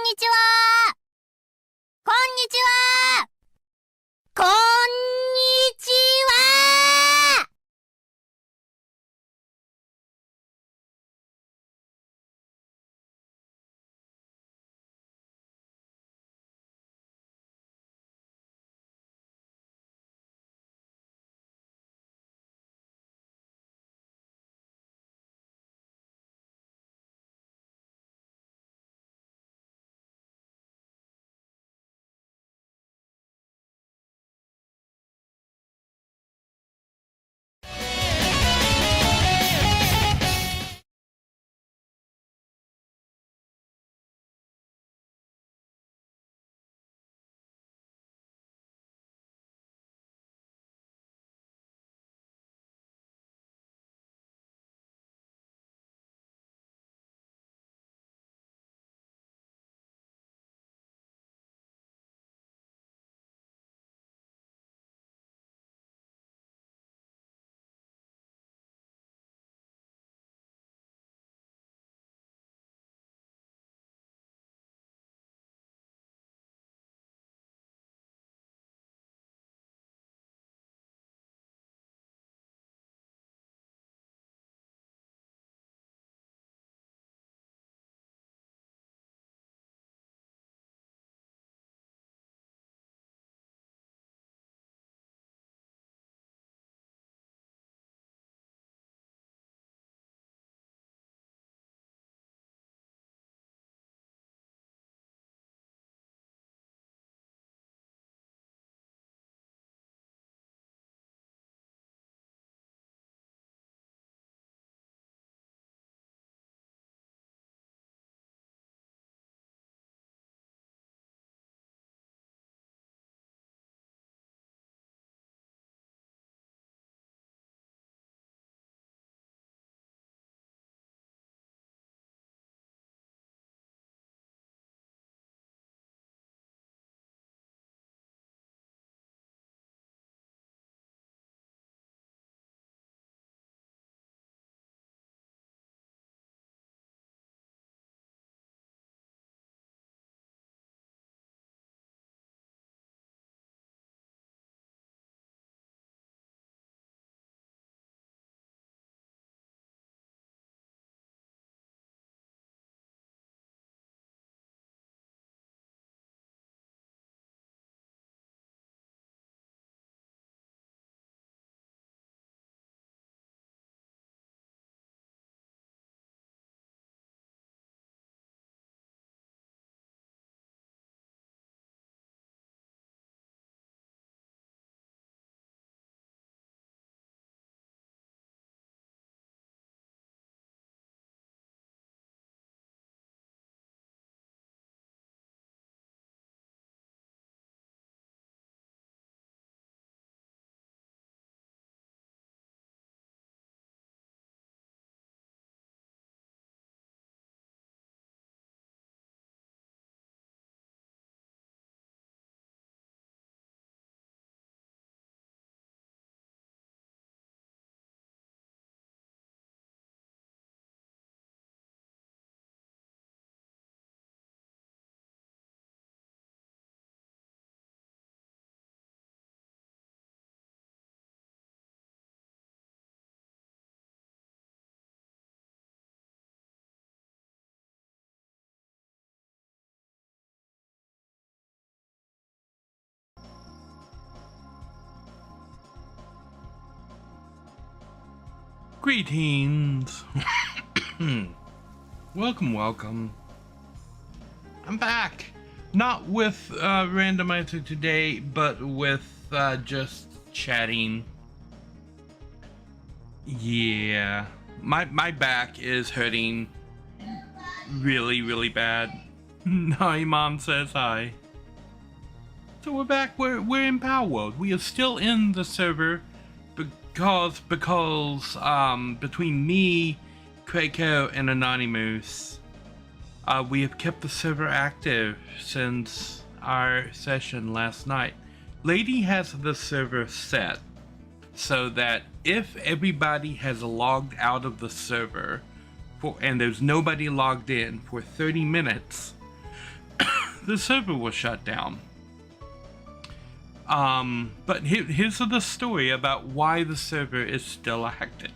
んにちは。こんにちは。こんにちは。Greetings. welcome. I'm back. Not with randomizer today, but with just chatting. Yeah, my back is hurting really bad. Hi, Mom says hi. So we're back. We're in Palworld. We are still in the server. Because between me, Krakow, and Anonymous, we have kept the server active since our session last night. Lady has the server set so that if everybody has logged out of the server and there's nobody logged in for 30 minutes, the server was shut down. But here's the story about why the server is still active.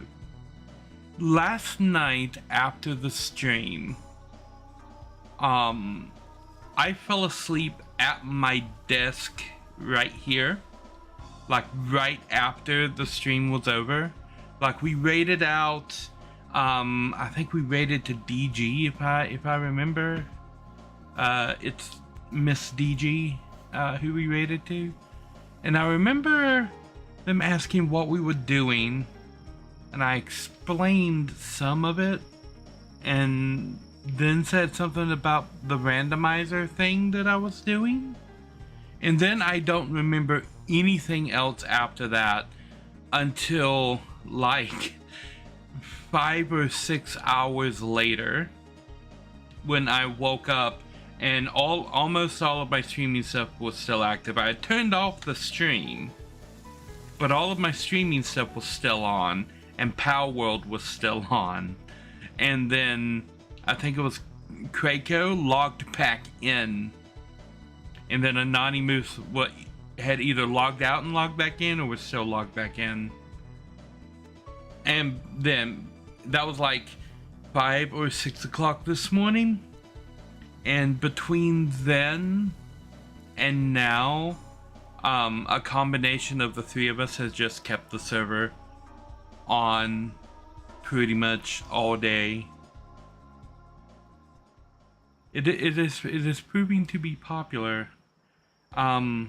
Last night after the stream, I fell asleep at my desk right here, like right after the stream was over. Like we raided out, I think we raided to DG if I remember. It's Miss DG who we raided to. And I remember them asking what we were doing, and I explained some of it, and then said something about the randomizer thing that I was doing. And then I don't remember anything else after that until like 5 or 6 hours later, when I woke up and almost all of my streaming stuff was still active. I had turned off the stream, but all of my streaming stuff was still on, and Palworld was still on. And then I think it was Krakow logged back in, and then Anonymous had either logged out and logged back in, or was still logged back in. And then that was like 5 or 6 o'clock this morning. And between then and now, a combination of the three of us has just kept the server on pretty much all day. It is proving to be popular. I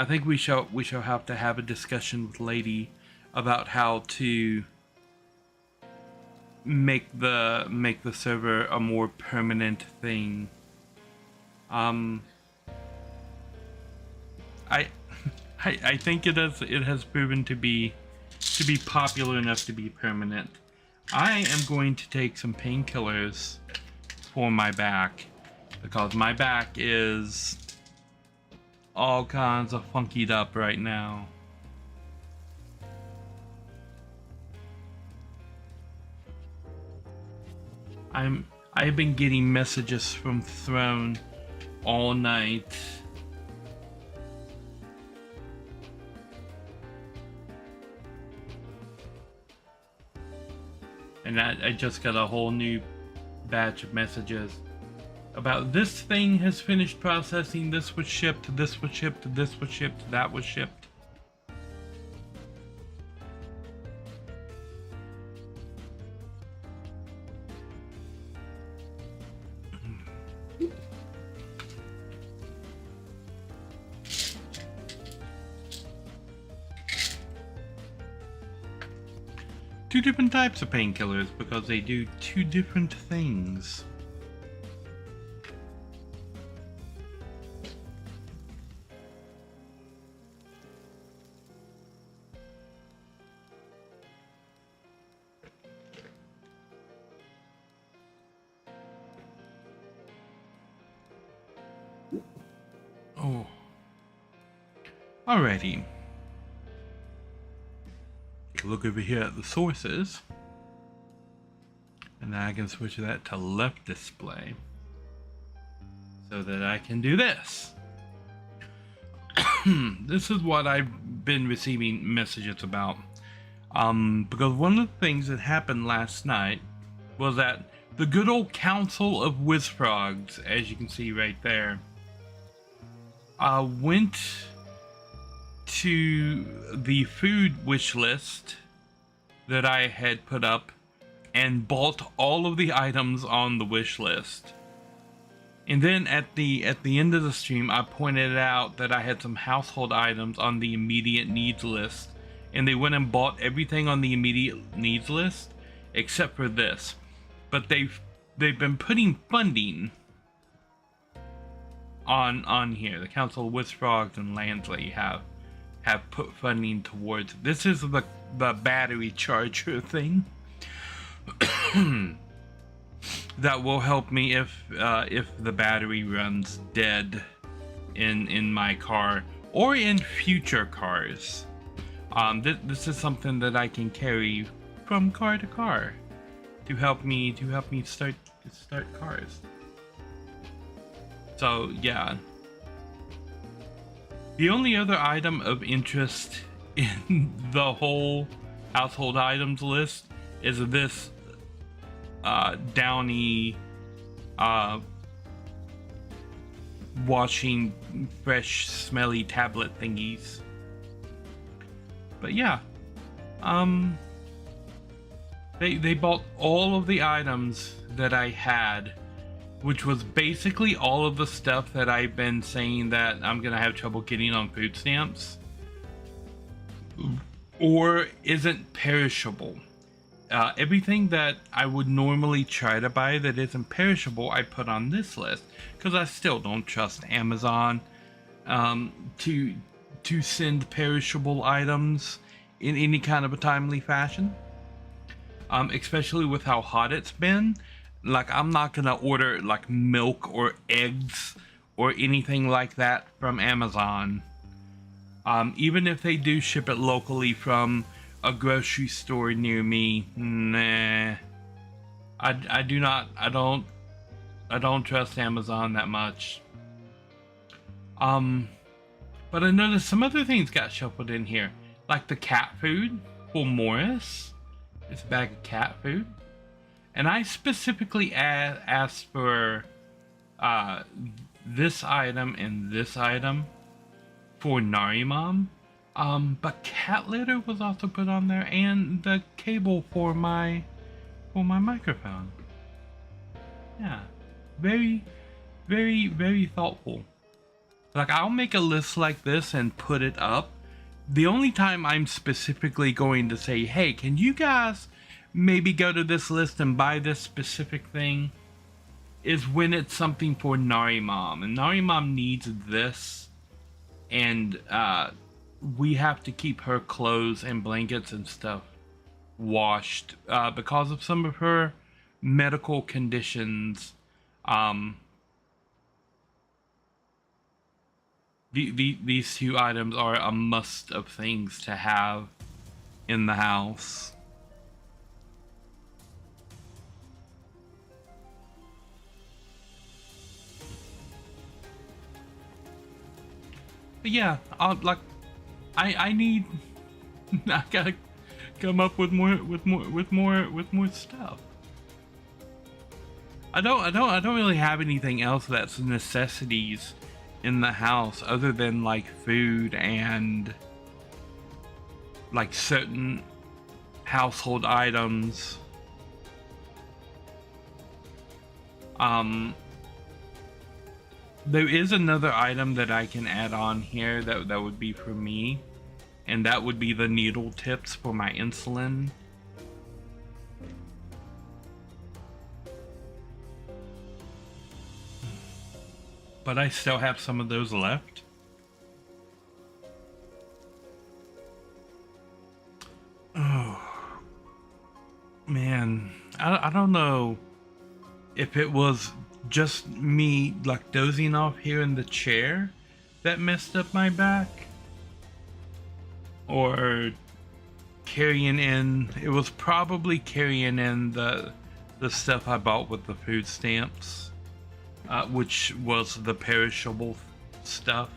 think we shall have to have a discussion with Lady about how to make the server a more permanent thing. I think it has proven to be popular enough to be permanent. I am going to take some painkillers for my back, because my back is all kinds of funkied up right now. I've been getting messages from Throne all night. And I just got a whole new batch of messages about this thing has finished processing, this was shipped, this was shipped, this was shipped, that was shipped. Two different types of painkillers because they do two different things. Oh. Alrighty. Look over here at the sources, and I can switch that to left display so that I can do this. This is what I've been receiving messages about, because one of the things that happened last night was that the good old Council of Wizfrogs, as you can see right there, went to the food wish list that I had put up and bought all of the items on the wish list. And then at the end of the stream, I pointed out that I had some household items on the immediate needs list, and they went and bought everything on the immediate needs list except for this. But they've been putting funding on here. The Council of Wizfrogs and Landsley have put funding towards this. Is the battery charger thing that will help me if the battery runs dead in my car or in future cars. This is something that I can carry from car to car to help me start cars. So yeah. The only other item of interest in the whole household items list is this Downy washing fresh smelly tablet thingies. But yeah, they bought all of the items that I had, which was basically all of the stuff that I've been saying that I'm gonna have trouble getting on food stamps or isn't perishable. Everything that I would normally try to buy that isn't perishable, I put on this list because I still don't trust Amazon to send perishable items in any kind of a timely fashion. Especially with how hot it's been. Like, I'm not gonna order like milk or eggs or anything like that from Amazon. Even if they do ship it locally from a grocery store near me, nah. I don't trust Amazon that much. But I noticed some other things got shuffled in here, like the cat food for Morris. It's a bag of cat food, and I specifically asked for this item and this item for Nari Mom. But cat litter was also put on there, and the cable for my microphone. Yeah, very, very, very thoughtful. Like, I'll make a list like this and put it up. The only time I'm specifically going to say, hey, can you guys maybe go to this list and buy this specific thing, is when it's something for Nari Mom. And Nari Mom needs this, and we have to keep her clothes and blankets and stuff washed because of some of her medical conditions. These two items are a must of things to have in the house. But yeah, I need I gotta come up with more stuff. I don't really have anything else that's necessities in the house other than like food and like certain household items. There is another item that I can add on here that would be for me, and that would be the needle tips for my insulin. But I still have some of those left. Oh man, I don't know if it was just me like dozing off here in the chair that messed up my back, or carrying in, it was probably carrying in the stuff I bought with the food stamps. Which was the perishable stuff.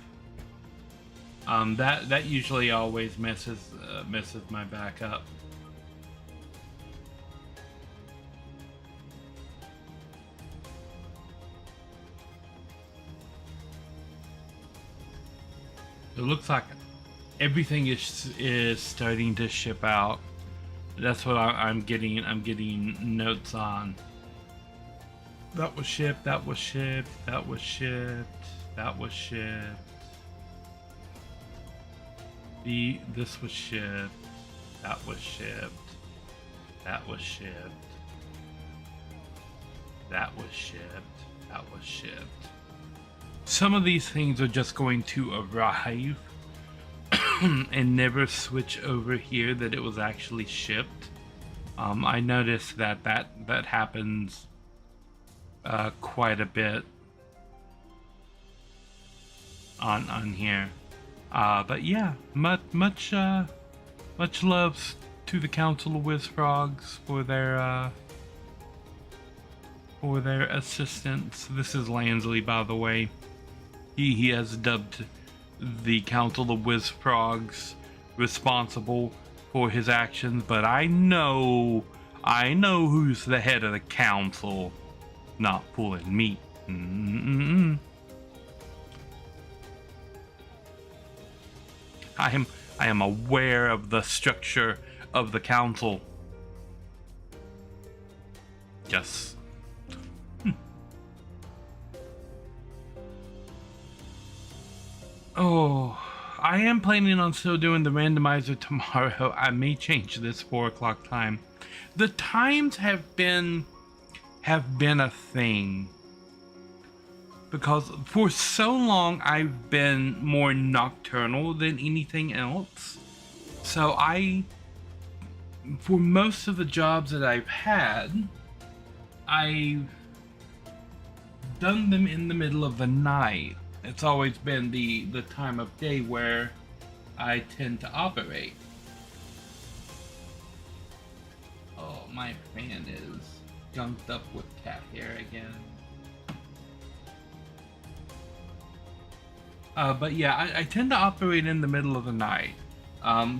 That usually always messes my back up. It looks like everything is starting to ship out. That's what I'm getting. I'm getting notes on. That was shipped, that was shipped, that was shipped, that was shipped. This was shipped, that was shipped, that was shipped, that was shipped, that was shipped. Some of these things are just going to arrive and never switch over here that it was actually shipped. I noticed that happens quite a bit on here, but yeah, much love to the Council of Wiz Frogs for their for their assistance. This is Lansley, by the way. He has dubbed the Council of Whiz Frogs responsible for his actions, but I know who's the head of the council. Not fooling me. I am aware of the structure of the council. Yes. Oh, I am planning on still doing the randomizer tomorrow. I may change this 4 o'clock time. The times have been a thing because for so long I've been more nocturnal than anything else. So for most of the jobs that I've had, I've done them in the middle of the night. It's always been the time of day where I tend to operate. Oh, my fan is gunked up with cat hair again. But yeah, I tend to operate in the middle of the night.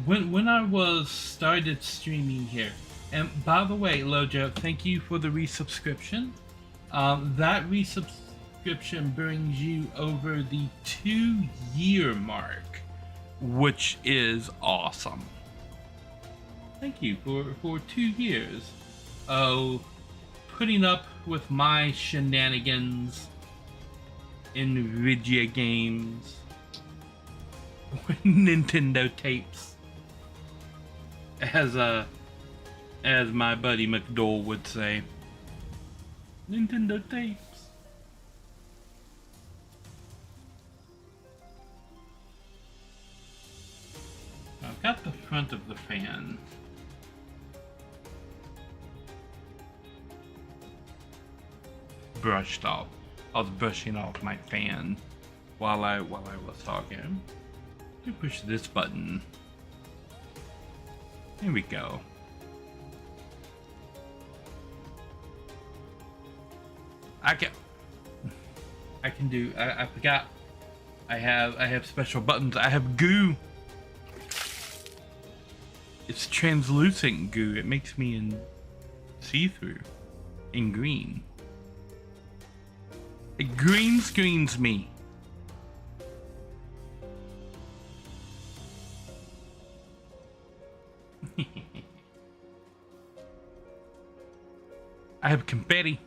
When I started streaming here, and by the way, Lojo, thank you for the resubscription. That resubscription brings you over the 2-year mark, which is awesome. Thank you for 2 years of putting up with my shenanigans in video games, Nintendo tapes, as my buddy McDowell would say, Nintendo tapes. I've got the front of the fan. Brushed off. I was brushing off my fan while I was talking. Let me push this button. Here we go. I forgot. I have special buttons. I have goo. It's translucent goo. It makes me see-through in green. It green screens me. I have confetti.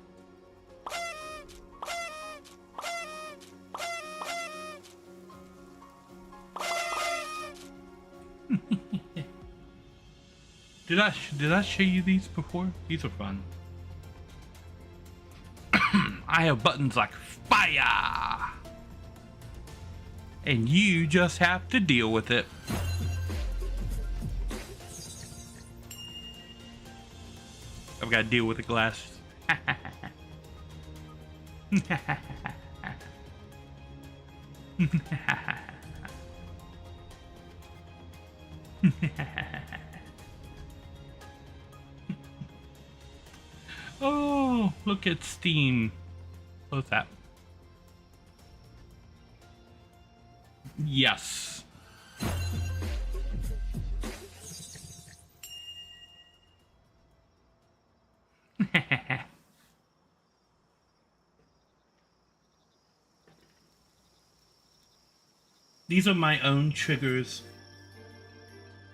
Did I show you these before? These are fun. I have buttons like fire, and you just have to deal with it. I've got to deal with the glass. Oh, look at Steam. Close that. Yes. These are my own triggers.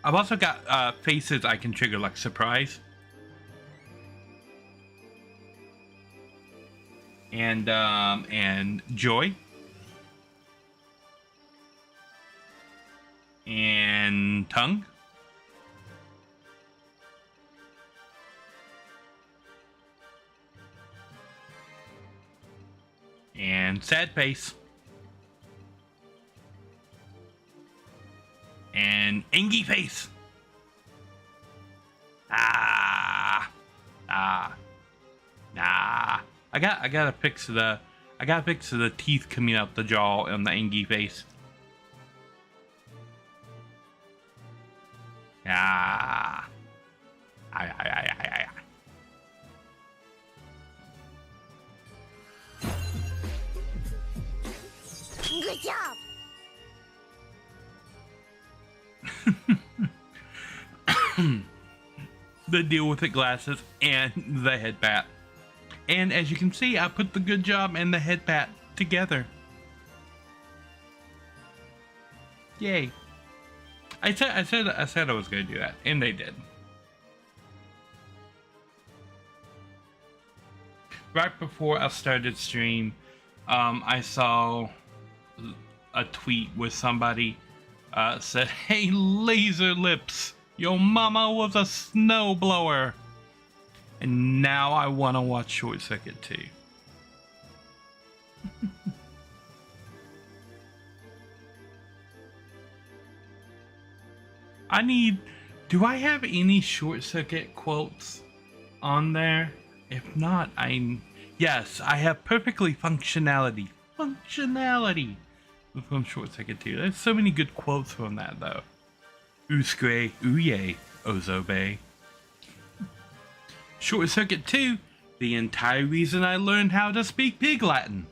I've also got faces I can trigger, like surprise. And joy. And tongue. And sad face. And angry face. Nah. I gotta fix the teeth coming out the jaw on the angry face. Good job. The deal with the glasses and the head bat. And as you can see, I put the good job and the head bat together. Yay. I said I was going to do that, and they did. Right before I started stream, I saw a tweet where somebody said, "Hey, laser lips, your mama was a snowblower." And now I want to watch Short Circuit 2. Do I have any Short Circuit quotes on there? If not, yes, I have perfectly functionality from Short Circuit 2. There's so many good quotes from that though. Uskre, uye, ozobe. Short Circuit 2, the entire reason I learned how to speak Pig Latin.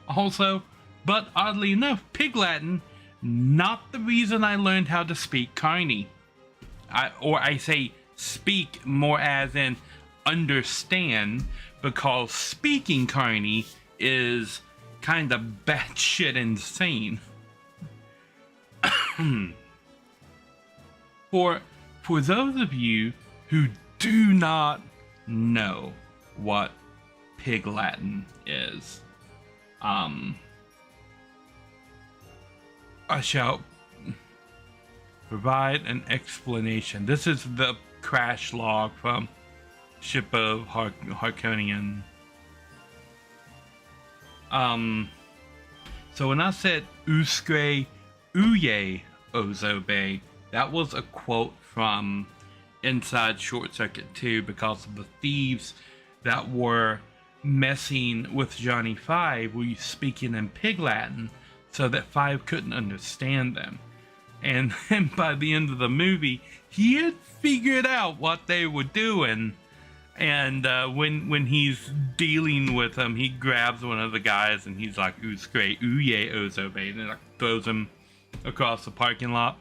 Also, but oddly enough, Pig Latin, not the reason I learned how to speak Carney. I say speak more as in understand, because speaking Carney is kind of batshit insane. For those of you who do not know what Pig Latin is, I shall provide an explanation. This is the crash log from Ship of Harkonian. So when I said Uskre Uye Ozobe, that was a quote from inside Short Circuit 2 because of the thieves that were messing with Johnny Five, were speaking in Pig Latin so that Five couldn't understand them. And then by the end of the movie, he had figured out what they were doing. And when he's dealing with them, he grabs one of the guys and he's like, "Uskre uye ozobe," and like throws him across the parking lot.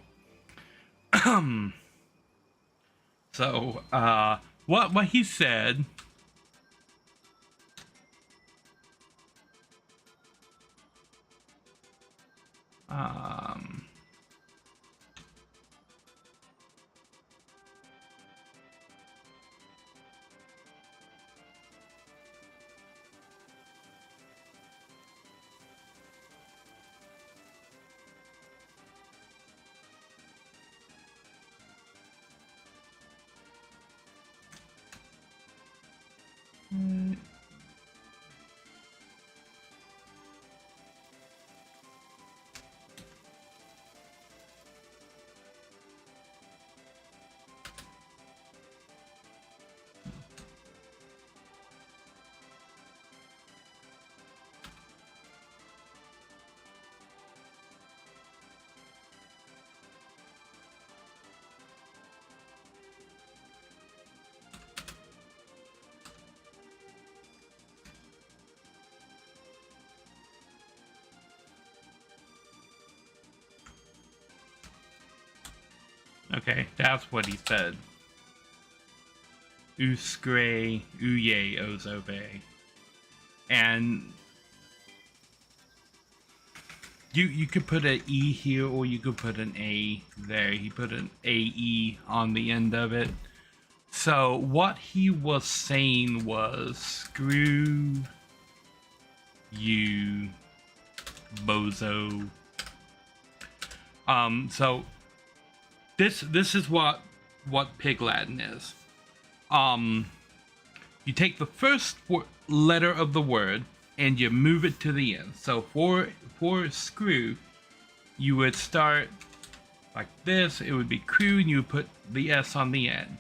So what he said. Okay, that's what he said. Uskre uye ozobe. And you could put an E here or you could put an A there. He put an AE on the end of it. So what he was saying was, screw you, bozo. So this is what Pig Latin is. You take the first letter of the word and you move it to the end. So for screw, you would start like this. It would be crew, and you would put the S on the end.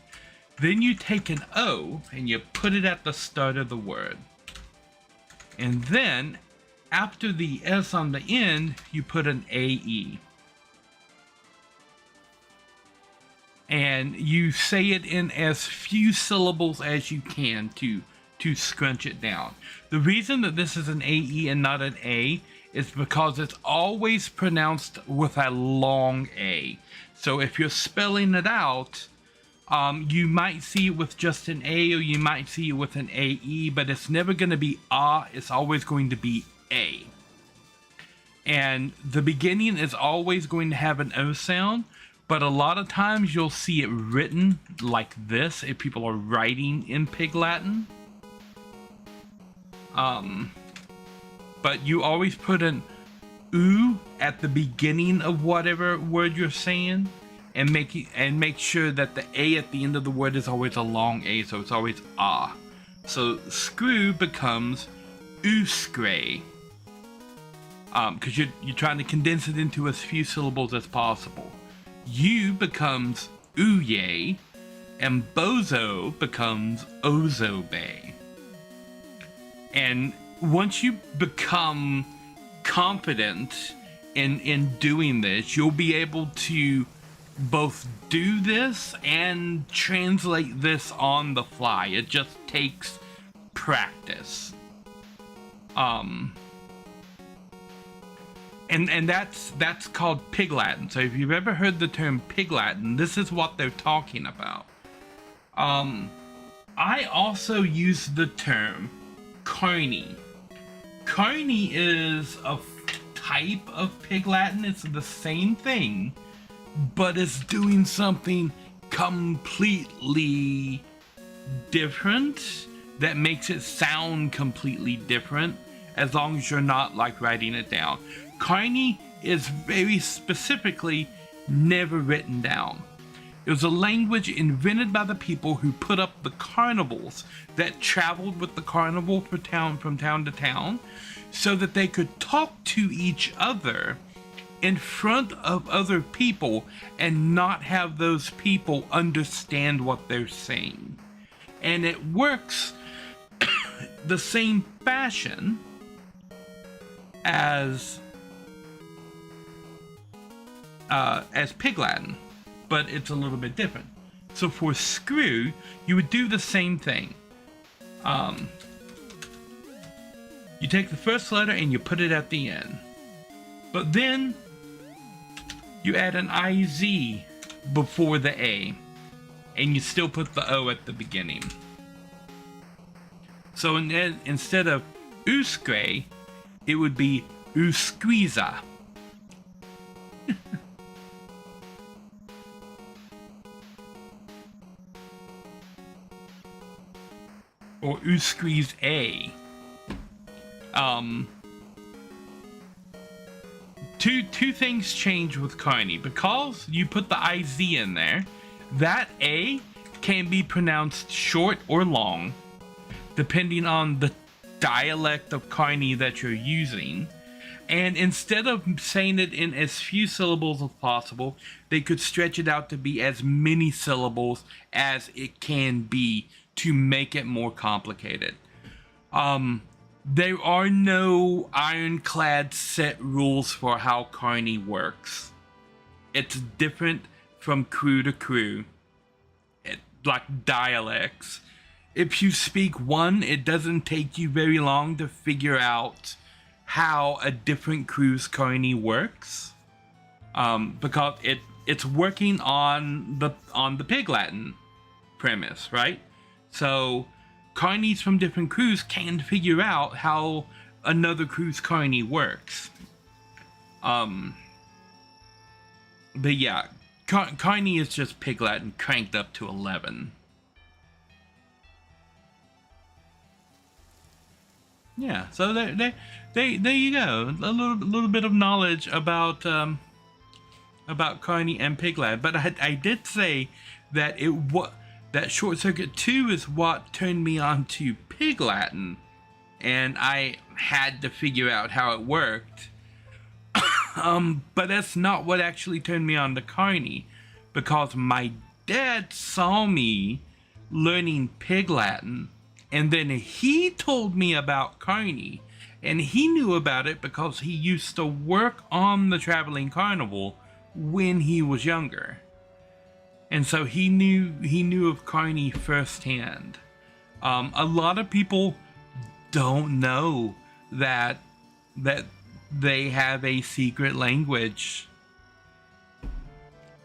Then you take an O and you put it at the start of the word. And then after the S on the end, you put an AE. And you say it in as few syllables as you can to to scrunch it down. The reason that this is an AE and not an A is because it's always pronounced with a long A. So if you're spelling it out, you might see it with just an A, or you might see it with an AE, but it's never going to be ah, it's always going to be A. And the beginning is always going to have an O sound, but a lot of times you'll see it written like this if people are writing in Pig Latin. But you always put an oo at the beginning of whatever word you're saying, and make sure that the A at the end of the word is always a long A, so it's always ah. So screw becomes ooskray. Because you're trying to condense it into as few syllables as possible. U becomes ooye, and bozo becomes ozobe. And once you become confident in doing this, you'll be able to both do this and translate this on the fly. It just takes practice. And that's called Pig Latin. So if you've ever heard the term Pig Latin, this is what they're talking about. I also use the term Carney. Carney is a type of Pig Latin. It's the same thing, but it's doing something completely different that makes it sound completely different, as long as you're not like writing it down. Carney is very specifically never written down. It was a language invented by the people who put up the carnivals that traveled with the carnival from town to town, so that they could talk to each other in front of other people and not have those people understand what they're saying. And it works the same fashion as Pig Latin, but it's a little bit different. So for screw, you would do the same thing. You take the first letter and you put it at the end, but then you add an IZ before the A, and you still put the O at the beginning. So instead of ooskray, it would be ooskriza. Or ooskriz A. Two things change with Carney. Because you put the IZ in there, that A can be pronounced short or long, depending on the dialect of Carney that you're using. And instead of saying it in as few syllables as possible, they could stretch it out to be as many syllables as it can be to make it more complicated. There are no ironclad set rules for how Carney works. It's different from crew to crew, like dialects. If you speak one, it doesn't take you very long to figure out how a different crew's Carney works, because it's working on the Pig Latin premise, right? So Carneys from different crews can figure out how another crew's Carney works. But yeah, Carney is just Pig Latin cranked up to 11. Yeah, so there you go. A little bit of knowledge about Carney and Pig Latin. But I did say that that Short Circuit 2 is what turned me on to Pig Latin, and I had to figure out how it worked. But that's not what actually turned me on to Carney, because my dad saw me learning Pig Latin, and then he told me about Carney, and he knew about it because he used to work on the traveling carnival when he was younger. And so he knew of Carney firsthand. A lot of people don't know that they have a secret language.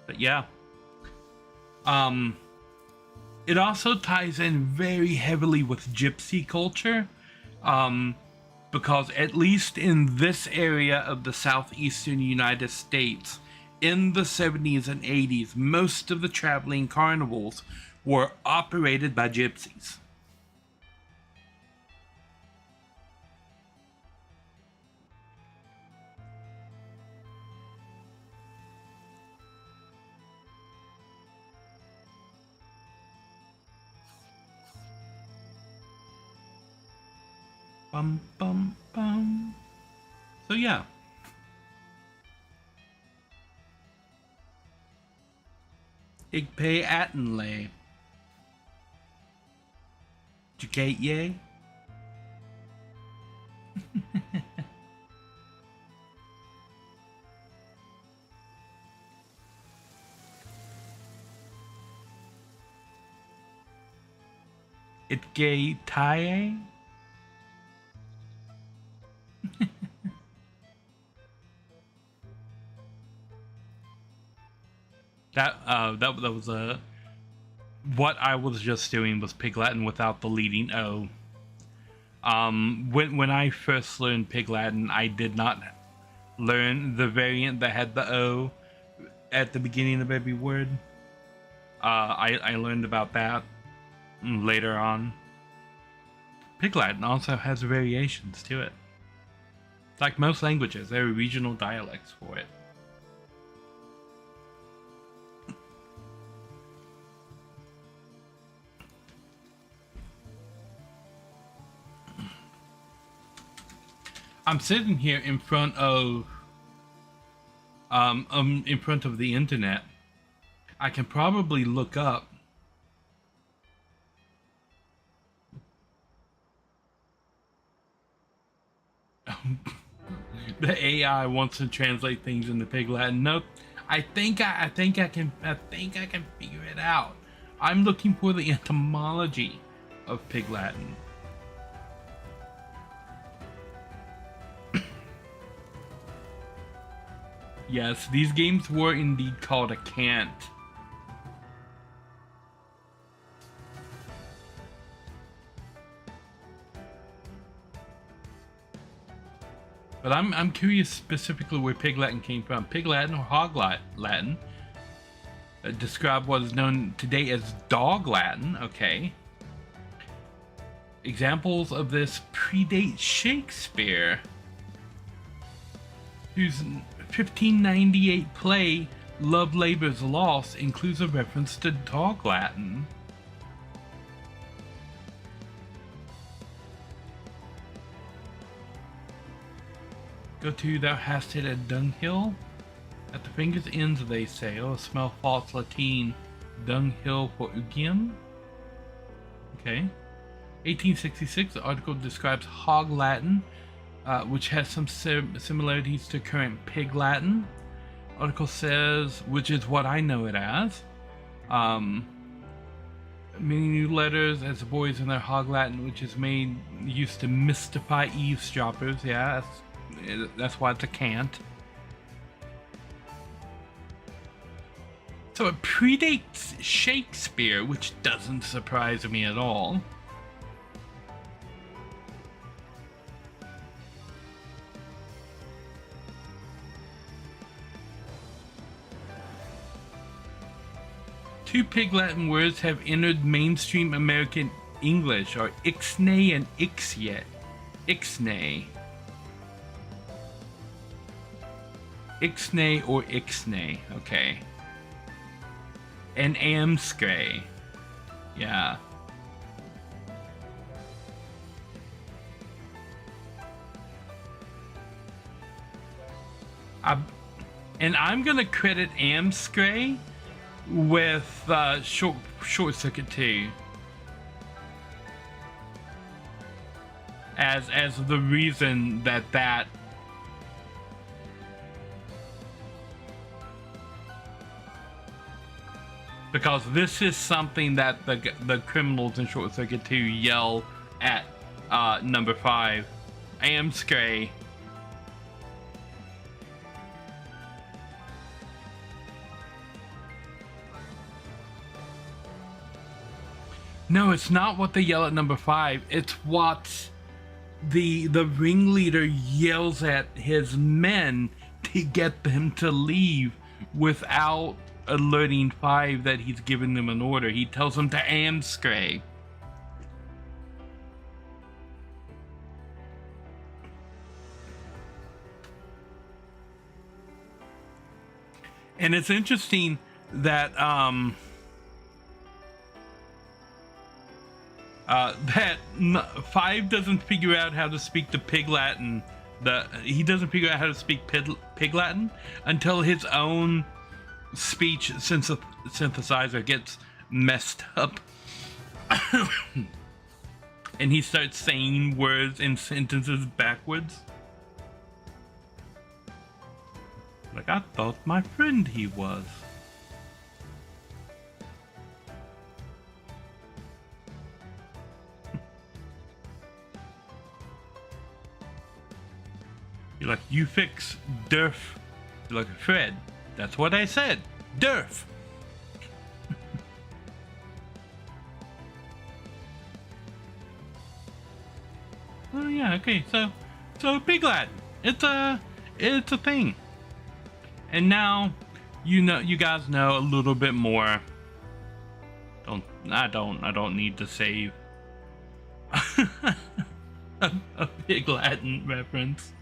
But yeah. It also ties in very heavily with gypsy culture. Because at least in this area of the southeastern United States, in the 70s and 80s, most of the traveling carnivals were operated by gypsies. Bum, bum, bum. So yeah. Ik pay Attenley. Educate ye? It gay tie? That was what I was just doing was Pig Latin without the leading O. When I first learned Pig Latin, I did not learn the variant that had the O at the beginning of every word. I learned about that later on. Pig Latin also has variations to it. Like most languages, there are regional dialects for it. I'm sitting here in front of the internet. I can probably look up the AI wants to translate things into Pig Latin. Nope. I think I can figure it out. I'm looking for the etymology of Pig Latin. Yes, these games were indeed called a cant. But I'm curious specifically where Pig Latin came from. Pig Latin or Hog Latin? Describe what is known today as Dog Latin. Okay. Examples of this predate Shakespeare, whose 1598 play Love Labour's Lost includes a reference to Dog Latin. Go to thou hast it at dunghill. At the fingers' ends they sail, smell false Latin, dunghill for Ugium. Okay. 1866, the article describes Hog Latin, which has some similarities to current Pig Latin. Article says, which is what I know it as, many new letters as the boys in their Hog Latin, which is used to mystify eavesdroppers. Yeah, that's why it's a cant. So it predates Shakespeare, which doesn't surprise me at all. Two Pig Latin words have entered mainstream American English, are ixnay and ixiet. Ixnay. Ixnay or ixnay, okay. And amscray. Yeah. And I'm gonna credit amscray with short circuit 2 as the reason that because this is something that the criminals in Short Circuit 2 yell at number 5. Am Scray. No, it's not what they yell at number 5. It's what the ringleader yells at his men to get them to leave without alerting 5 that he's given them an order. He tells them to amscray. And it's interesting that that 5 doesn't figure out how to speak the Pig Latin. He doesn't figure out how to speak Pig Latin until his own speech synthesizer gets messed up. And he starts saying words and sentences backwards. Like, I thought my friend he was. You're like, you fix Durf. You're like, Fred, that's what I said. Durf. Oh yeah, okay, so Pig Latin. It's a thing. And now you guys know a little bit more. I don't need to save a Pig Latin reference.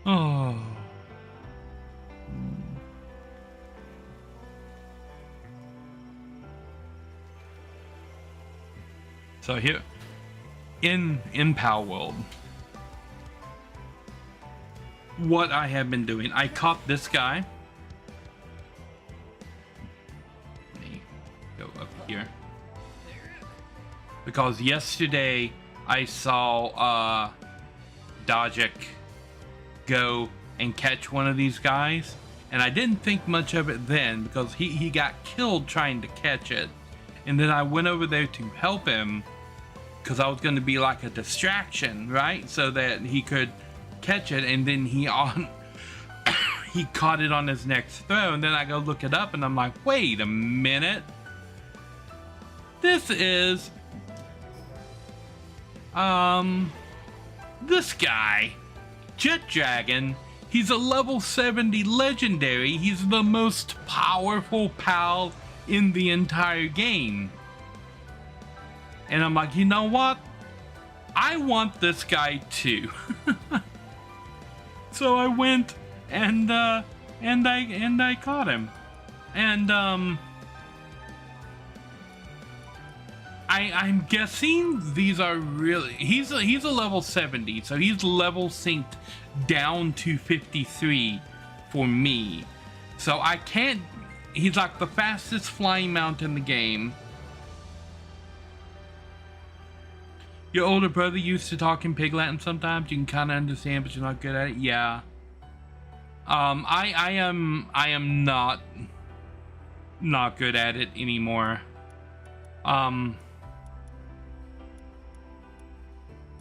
Oh. So here in Palworld, what I have been doing, I caught this guy. Let me go up here. Because yesterday I saw Dajik go and catch one of these guys, and I didn't think much of it then because he got killed trying to catch it. And then I went over there to help him because I was going to be like a distraction, right? So that he could catch it, and then he caught it on his next throw, and then I go look it up and I'm like, wait a minute, this is this guy, Jet Dragon. He's a level 70 legendary. He's the most powerful pal in the entire game. And I'm like, you know what? I want this guy too. So I went and I caught him. And I'm guessing these are really, he's a level 70, so he's level synced down to 53 for me. So I can't, he's like the fastest flying mount in the game. Your older brother used to talk in Pig Latin sometimes. You can kind of understand, but you're not good at it. Yeah. I am not good at it anymore. But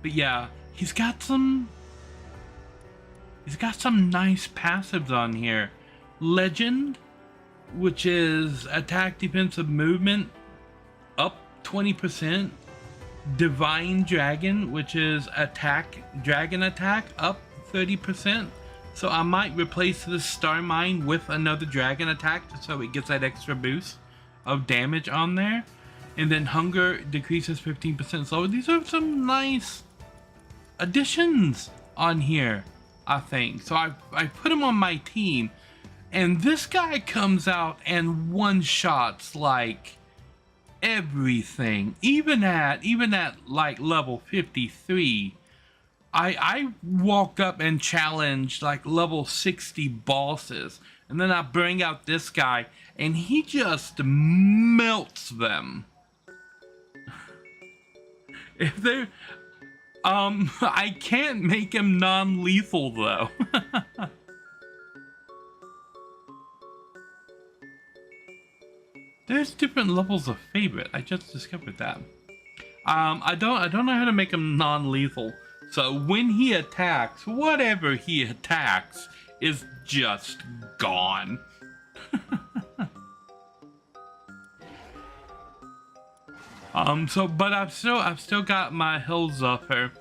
yeah, he's got some nice passives on here. Legend, which is attack, defensive, movement, up 20%. Divine Dragon, which is dragon attack, up 30%. So I might replace this Star Mine with another dragon attack so it gets that extra boost of damage on there. And then hunger decreases 15%. So these are some nice additions on here, I think. So I put him on my team, and this guy comes out and one-shots like everything. Even at like level 53, I walk up and challenge like level 60 bosses, and then I bring out this guy and he just melts them. If they're I can't make him non-lethal though. is different levels of favorite. I just discovered that. I don't know how to make him non-lethal. So when he attacks, whatever he attacks is just gone. But I've still got my hills up here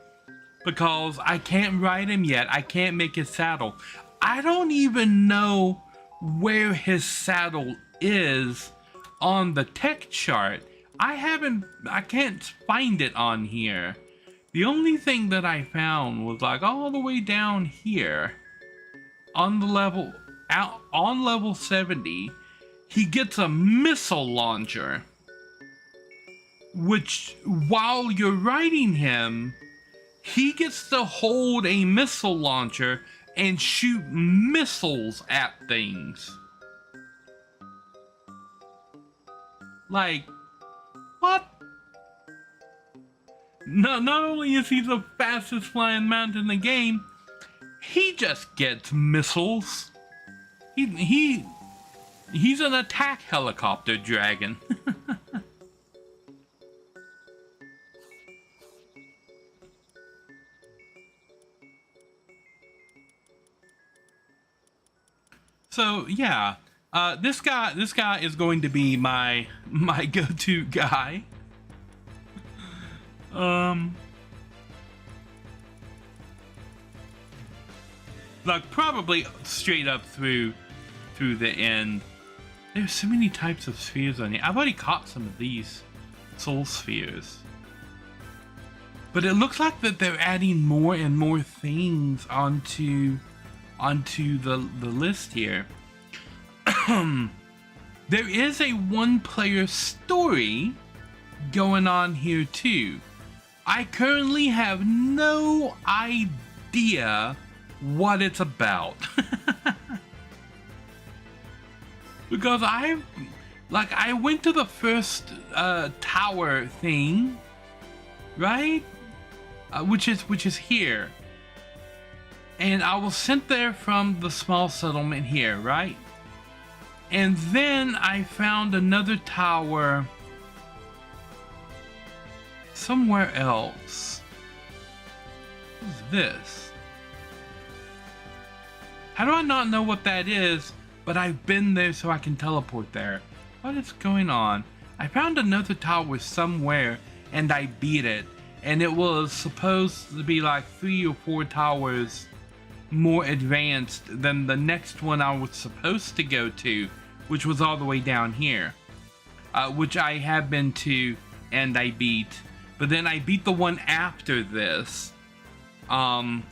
because I can't ride him yet. I can't make his saddle. I don't even know where his saddle is on the tech chart. I can't find it on here. The only thing that I found was like all the way down here on the level on level 70, he gets a missile launcher, which while you're riding him, he gets to hold a missile launcher and shoot missiles at things. Like, what? No, not only is he the fastest flying mount in the game, he just gets missiles. He's an attack helicopter dragon. So yeah, this guy is going to be my go-to guy. Like probably straight up through the end. There's so many types of spheres on here. I've already caught some of these soul spheres, but it looks like that they're adding more and more things onto the list here. There is a one-player story going on here too. I currently have no idea what it's about. Because I went to the first tower thing, right? Which is here. And I was sent there from the small settlement here, right? And then I found another tower somewhere else. What is this? How do I not know what that is, but I've been there so I can teleport there? What is going on? I found another tower somewhere and I beat it. And it was supposed to be like 3 or 4 towers more advanced than the next one I was supposed to go to, which was all the way down here, which I have been to and I beat. But then I beat the one after this, and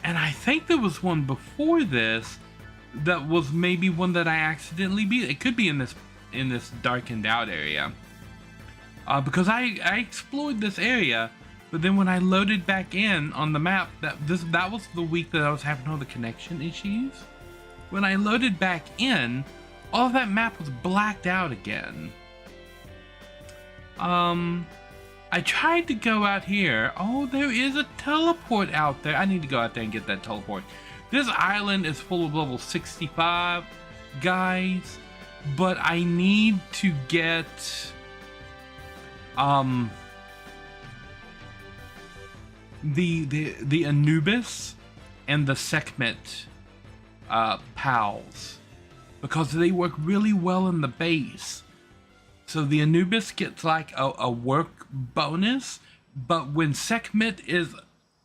I think there was one before this that was maybe one that I accidentally beat. It could be in this darkened out area, because I explored this area. But then when I loaded back in on the map, that was the week that I was having all the connection issues. When I loaded back in, all of that map was blacked out again. I tried to go out here. Oh, there is a teleport out there. I need to go out there and get that teleport. This island is full of level 65 guys, but I need to get the Anubis and the Sekhmet pals, because they work really well in the base. So the Anubis gets like a work bonus, but when Sekhmet is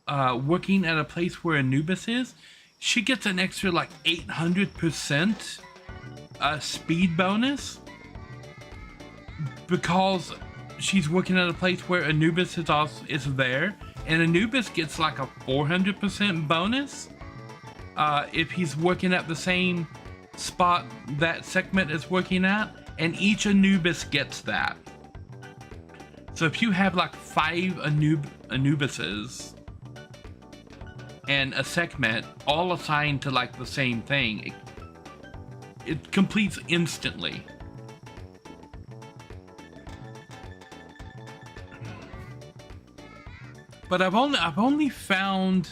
working at a place where Anubis is, she gets an extra like 800% speed bonus, because she's working at a place where Anubis is there. And Anubis gets like a 400% bonus if he's working at the same spot that Sekhmet is working at, and each Anubis gets that. So if you have like 5 Anubises and a Sekhmet all assigned to like the same thing, it completes instantly. But I've only found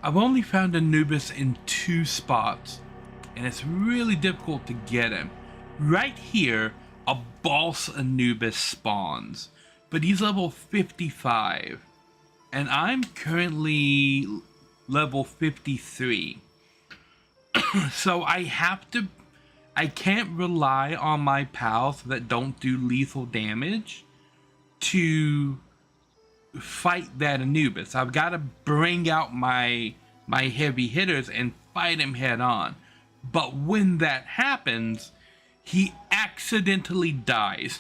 Anubis in 2 spots, and it's really difficult to get him. Right here a boss Anubis spawns, but he's level 55, and I'm currently level 53. So I can't rely on my pals that don't do lethal damage to fight that Anubis. I've got to bring out my heavy hitters and fight him head on. But when that happens, he accidentally dies.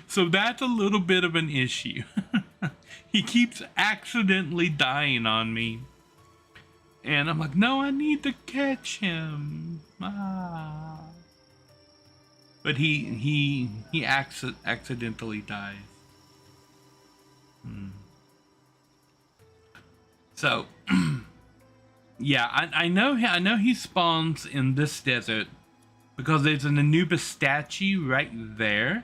So that's a little bit of an issue. He keeps accidentally dying on me. And I'm like, no, I need to catch him. But he accidentally dies. So, yeah, I know he spawns in this desert because there's an Anubis statue right there,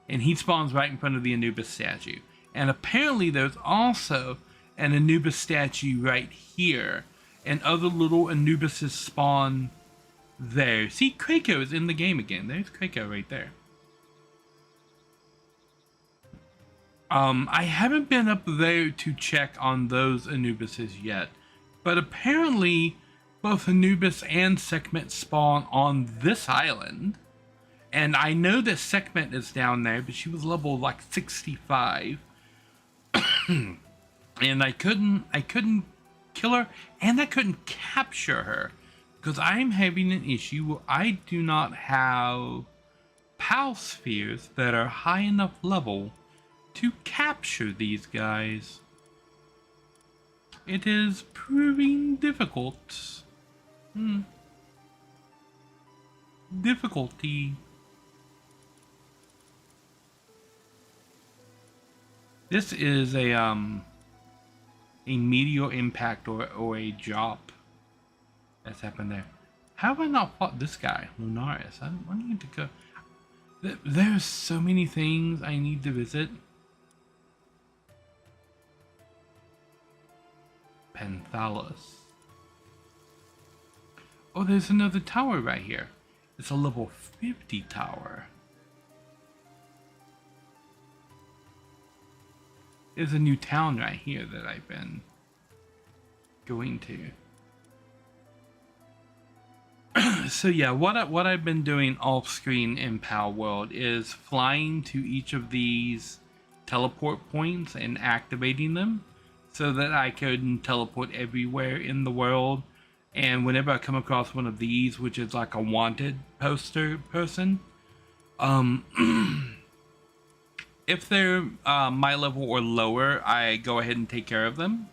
and he spawns right in front of the Anubis statue. And apparently there's also an Anubis statue right here, and other little Anubises spawn there. See, Krakow is in the game again. There's Krakow right there. I haven't been up there to check on those Anubises yet, but apparently both Anubis and Sekhmet spawn on this island. And I know that Sekhmet is down there, but she was level like 65. And I couldn't kill her, and I couldn't capture her because I'm having an issue where I do not have PAL spheres that are high enough level to capture these guys. It is proving difficult. Difficulty. This is a meteor impact or a drop that's happened there. How have I not fought this guy, Lunaris? I need to go. There's so many things I need to visit. Panthalos. Oh, there's another tower right here. It's a level 50 tower. There's a new town right here that I've been going to. So yeah, what I've been doing off screen in Palworld is flying to each of these teleport points and activating them so that I can teleport everywhere in the world. And whenever I come across one of these, which is like a wanted poster person, if they're my level or lower, I go ahead and take care of them.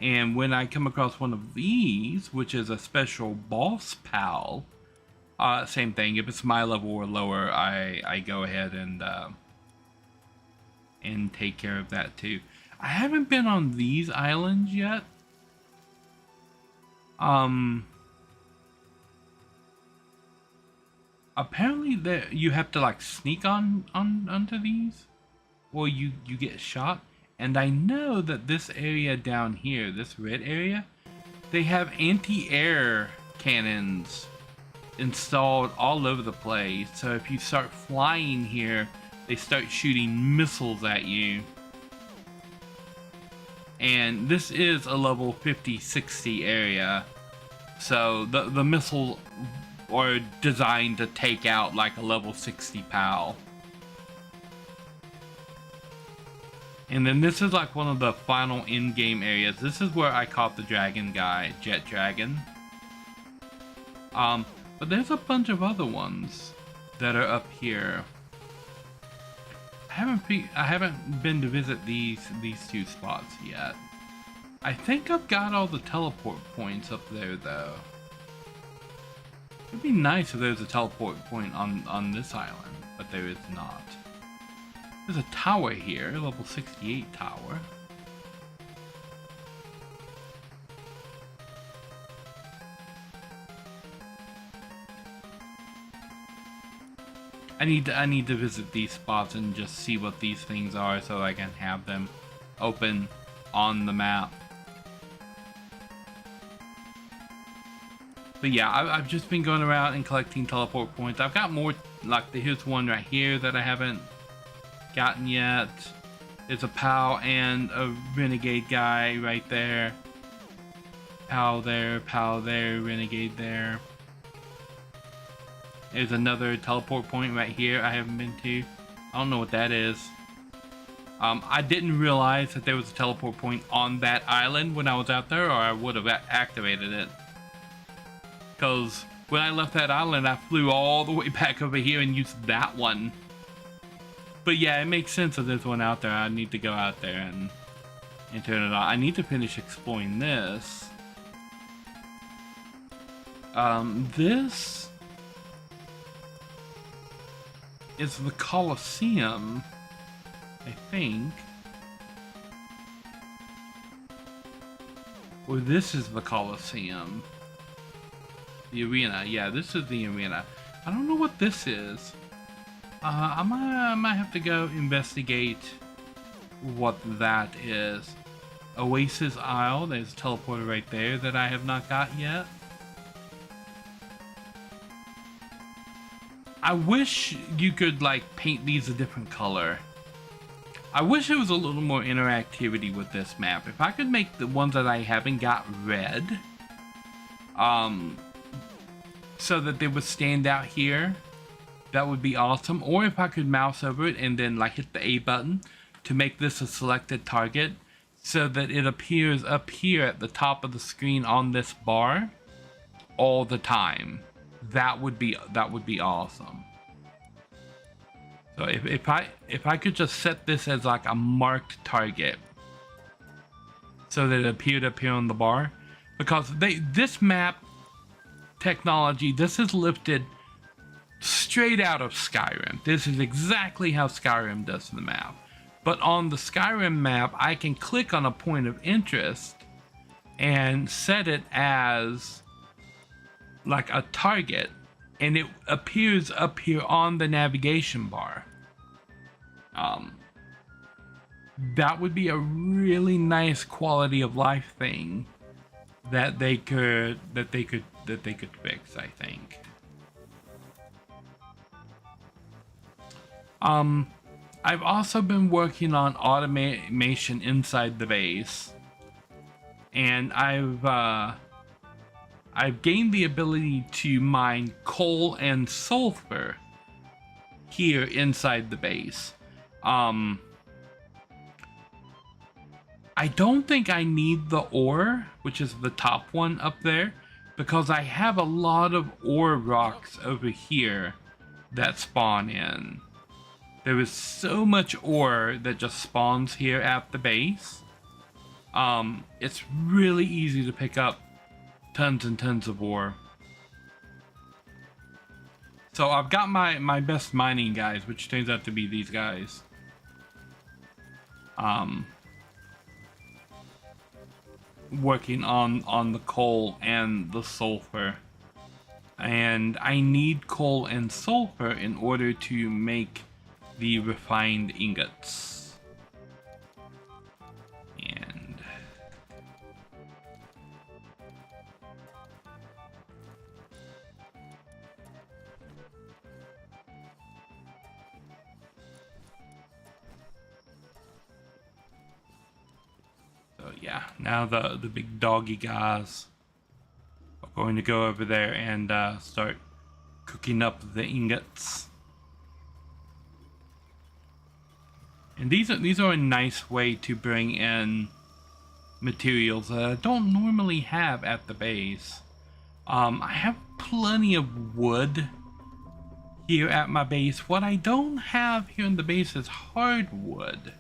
And when I come across one of these, which is a special boss pal, same thing. If it's my level or lower, I go ahead and take care of that too. I haven't been on these islands yet. Apparently that you have to like sneak onto these, or you get shot. And I know that this area down here, this red area, they have anti-air cannons installed all over the place. So if you start flying here, they start shooting missiles at you. And this is a level 50-60 area, so the missiles are designed to take out like a level 60 PAL. And then this is like one of the final in-game areas. This is where I caught the dragon guy, Jet Dragon. But there's a bunch of other ones that are up here. I haven't been to visit these two spots yet. I think I've got all the teleport points up there though. It'd be nice if there was a teleport point on this island, but there is not. There's a tower here, level 68 tower. I need to visit these spots and just see what these things are so I can have them open on the map. But yeah, I've just been going around and collecting teleport points. I've got more, like here's one right here that I haven't gotten yet. There's a POW and a renegade guy right there. POW there, renegade there. There's another teleport point right here I haven't been to. I don't know what that is. I didn't realize that there was a teleport point on that island when I was out there, or I would have activated it. Because when I left that island, I flew all the way back over here and used that one. But yeah, it makes sense that there's one out there. I need to go out there and turn it on. I need to finish exploring this. This is the Colosseum, I think. Or this is the Colosseum. The arena. Yeah, this is the arena. I don't know what this is. I might have to go investigate what that is. Oasis Isle. There's a teleporter right there that I have not got yet. I wish you could like paint these a different color. I wish there was a little more interactivity with this map. If I could make the ones that I haven't got red, so that they would stand out here, that would be awesome. Or if I could mouse over it and then like hit the A button to make this a selected target, so that it appears up here at the top of the screen on this bar all the time. That would be awesome. So if I could just set this as like a marked target, so that it appeared up here on the bar, because this map technology, this is lifted straight out of Skyrim. This is exactly how Skyrim does the map. But on the Skyrim map, I can click on a point of interest and set it as like a target, and it appears up here on the navigation bar. That would be a really nice quality of life thing that they could fix, I think. I've also been working on automation inside the base, and I've gained the ability to mine coal and sulfur here inside the base. I don't think I need the ore, which is the top one up there, because I have a lot of ore rocks over here that spawn in. There is so much ore that just spawns here at the base. It's really easy to pick up tons and tons of ore. So I've got my best mining guys, which turns out to be these guys. Working on the coal and the sulfur. And I need coal and sulfur in order to make the refined ingots. And so yeah, now the big doggy guys are going to go over there and start cooking up the ingots. And these are a nice way to bring in materials that I don't normally have at the base. I have plenty of wood here at my base. What I don't have here in the base is hardwood.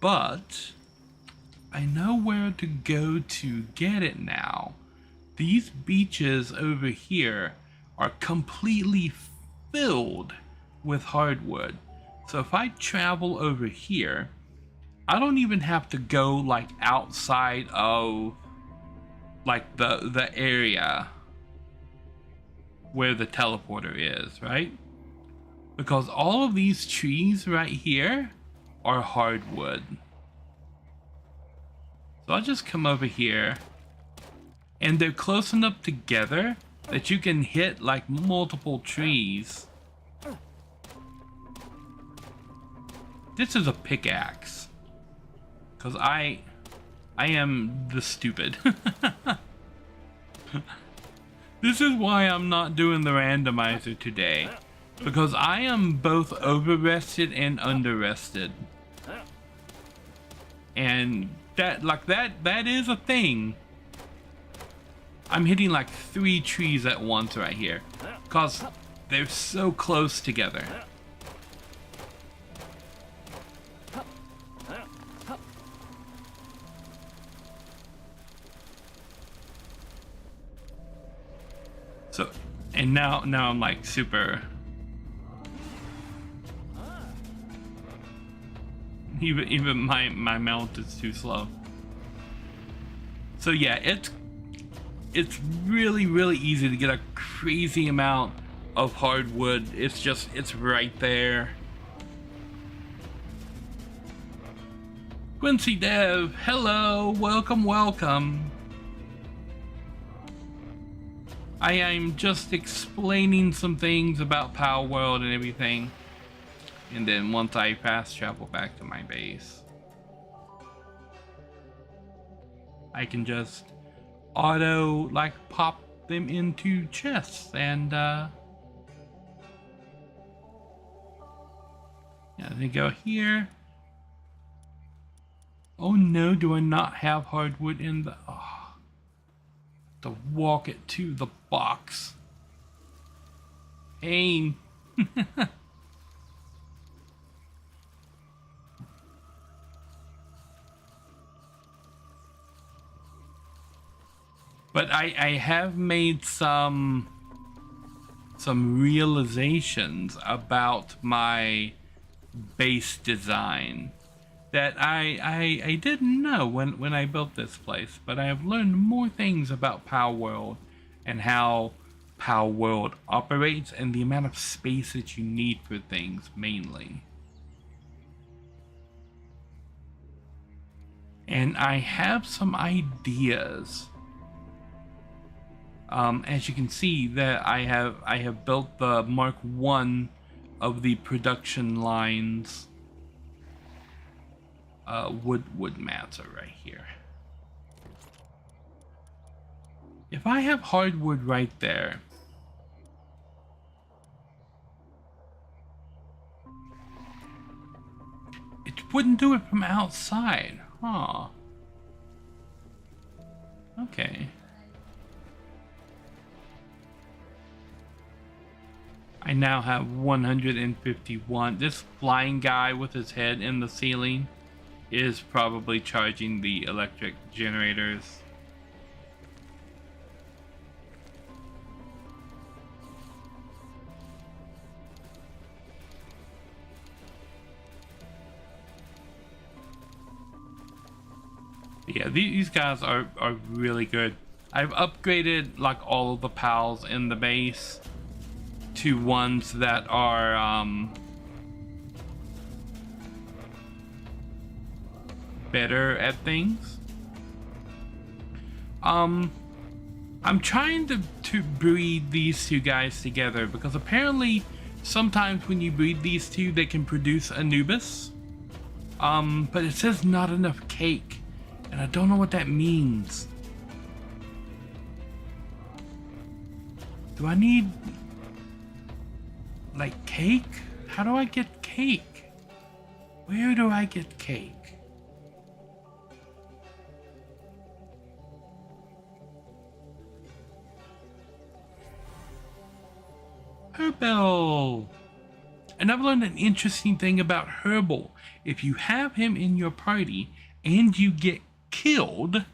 But I know where to go to get it now. These beaches over here are completely filled with hardwood. So if I travel over here, I don't even have to go like outside of like the area where the teleporter is, right? Because all of these trees right here are hardwood. So I'll just come over here And they're close enough together that you can hit like multiple trees. This is a pickaxe. Cause I am the stupid. This is why I'm not doing the randomizer today. Because I am both over-rested and under-rested. And that is a thing. I'm hitting like 3 trees at once right here. Because they're so close together. So, and now I'm like super. Even my mount is too slow. So yeah, it's really easy to get a crazy amount of hardwood. It's right there. Quincy Dev, hello, welcome. I am just explaining some things about Palworld and everything. And then once I fast travel back to my base, I can just auto like pop them into chests and yeah, they go here. Oh no, do I not have hardwood in the to walk it to the box. Pain. But I have made some realizations about my base design that I didn't know when I built this place, but I have learned more things about Palworld and how Palworld operates and the amount of space that you need for things mainly. And I have some ideas. As you can see, that I have built the Mark 1 of the production lines. Wood mats are right here. If I have hardwood right there, it wouldn't do it from outside, huh? Okay. I now have 151. This flying guy with his head in the ceiling is probably charging the electric generators. Yeah, these guys are really good. I've upgraded like all of the pals in the base to ones that are better at things. I'm trying to breed these two guys together because apparently sometimes when you breed these two they can produce Anubis. But it says not enough cake and I don't know what that means. Do I need like cake? How do I get cake? Where do I get cake? Herbal! And I've learned an interesting thing about Herbal. If you have him in your party and you get killed,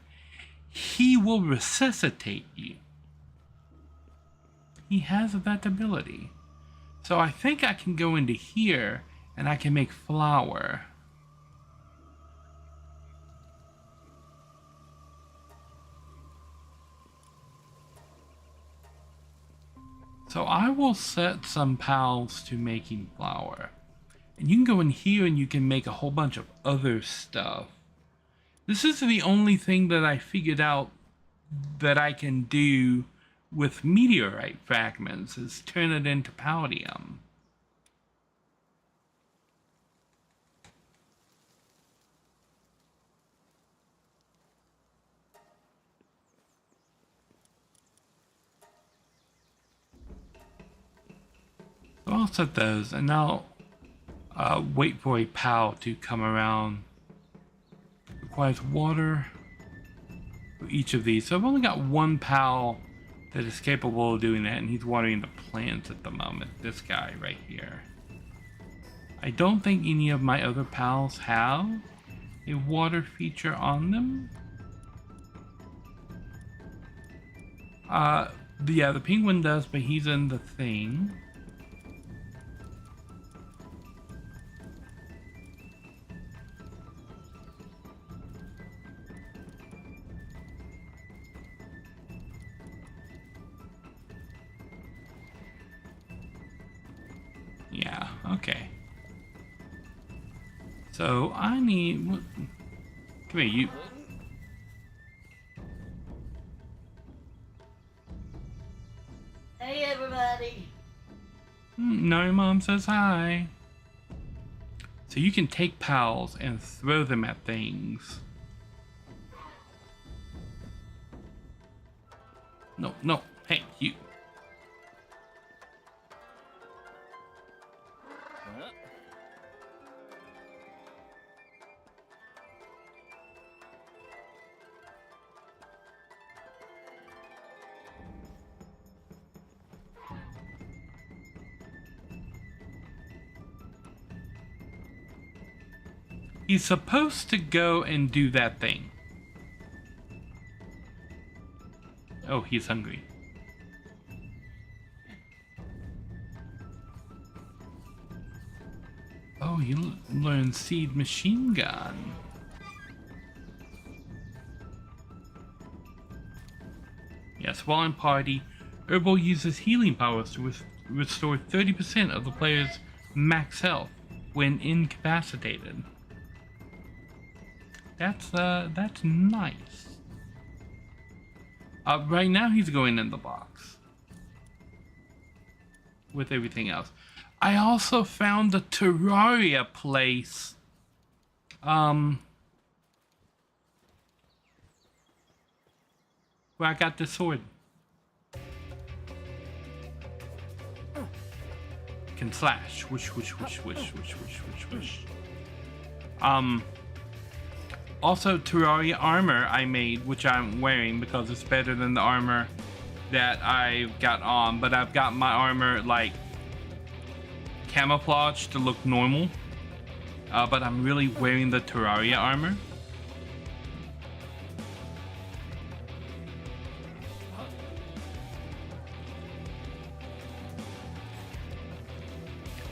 he will resuscitate you. He has that ability. So I think I can go into here and I can make flour. So I will set some pals to making flour. And you can go in here and you can make a whole bunch of other stuff. This is the only thing that I figured out that I can do with meteorite fragments is turn it into palladium. So I'll set those, and I'll wait for a pal to come around. Requires water for each of these. So I've only got one pal that is capable of doing that, and he's watering the plants at the moment. This guy right here. I don't think any of my other pals have a water feature on them. Yeah, the penguin does, but he's in the thing. Yeah, okay. So I need... Come here, you... Hey everybody! Nari Mom says hi. So you can take pals and throw them at things. No, no, hey, you. He's supposed to go and do that thing. Oh, he's hungry. Oh, he learned seed machine gun. Yes, while in party, Herbal uses healing powers to restore 30% of the player's max health when incapacitated. That's nice. Right now he's going in the box with everything else. I also found the Terraria place. Where I got this sword. Can slash. Whoosh, whoosh, whoosh, whoosh, whoosh, whoosh, whoosh, whoosh. Also, Terraria armor I made, which I'm wearing because it's better than the armor that I've got on. But I've got my armor, like, camouflaged to look normal. But I'm really wearing the Terraria armor.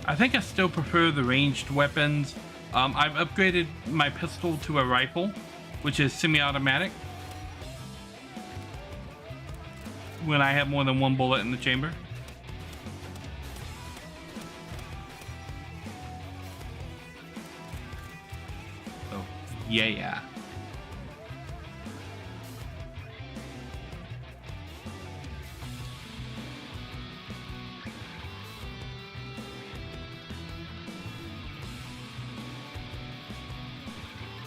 I think I still prefer the ranged weapons. I've upgraded my pistol to a rifle, which is semi-automatic. When I have more than one bullet in the chamber. Oh, yeah.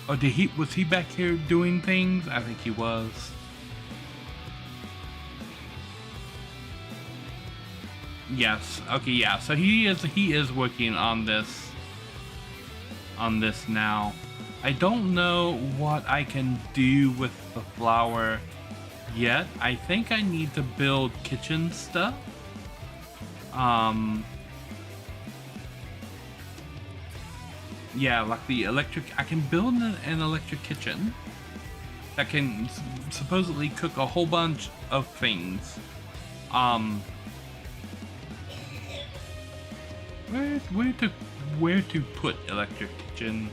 Oh, was he back here doing things? I think he was. Yes. Okay, yeah. So he is working on this now. I don't know what I can do with the flour yet. I think I need to build kitchen stuff. Yeah, like the electric... I can build an electric kitchen that can supposedly cook a whole bunch of things. Where to put electric kitchen?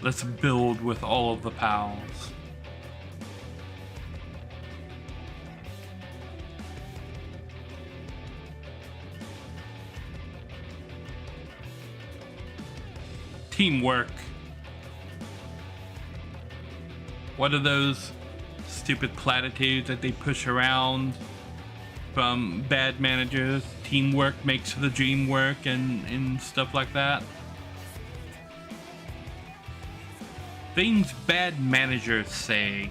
Let's build with all of the pals. Teamwork. What are those stupid platitudes that they push around from bad managers? Teamwork makes the dream work and stuff like that. Things bad managers say.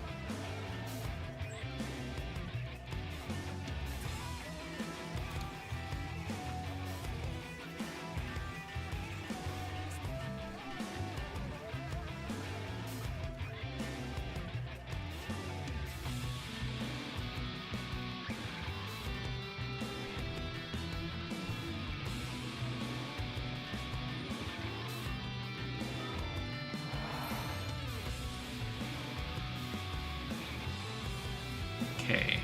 Okay.